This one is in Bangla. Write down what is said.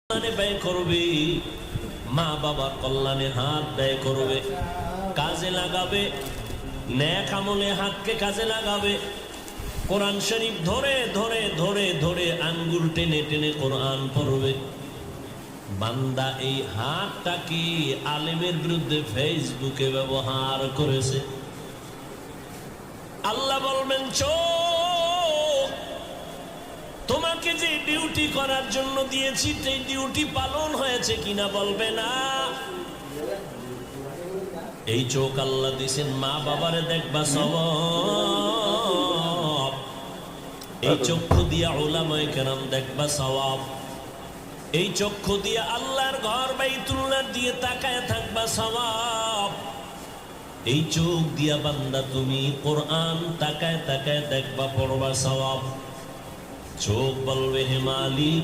ব্যয় করবে, মা বাবার কল্যাণে হাত ব্যয় করবে, কাজে লাগাবে, নেক আমলে হাতকে কাজে লাগাবে, কোরআন শরীফ ধরে ধরে ধরে ধরে আঙ্গুল টেনে টেনে কোরআন পড়বে। বান্দা এই হাতটাকে আলেমের বিরুদ্ধে ফেসবুকে ব্যবহার করেছে। আল্লাহ বলবেন, চোখ, তোমাকে যে ডিউটি করার জন্য দিয়েছি সেই ডিউটি পালন হয়েছে কিনা বলবে না। এই চোখ আল্লাহ দিয়েছেন মা বাবারে দেখবা সওয়াব, এই চক্ষু দিয়া উলামায়ে কেরাম দেখবা সওয়াব, এই চক্ষু দিয়া আল্লাহর ঘর বাইতুল্লাহ দিয়ে তাকায় থাকবা সওয়াব, এই চোখ দিয়া বান্দা তুমি কোরআন তাকায় তাকায় দেখবা পড়বা সওয়াব। চোখ বলবে, হে মালিক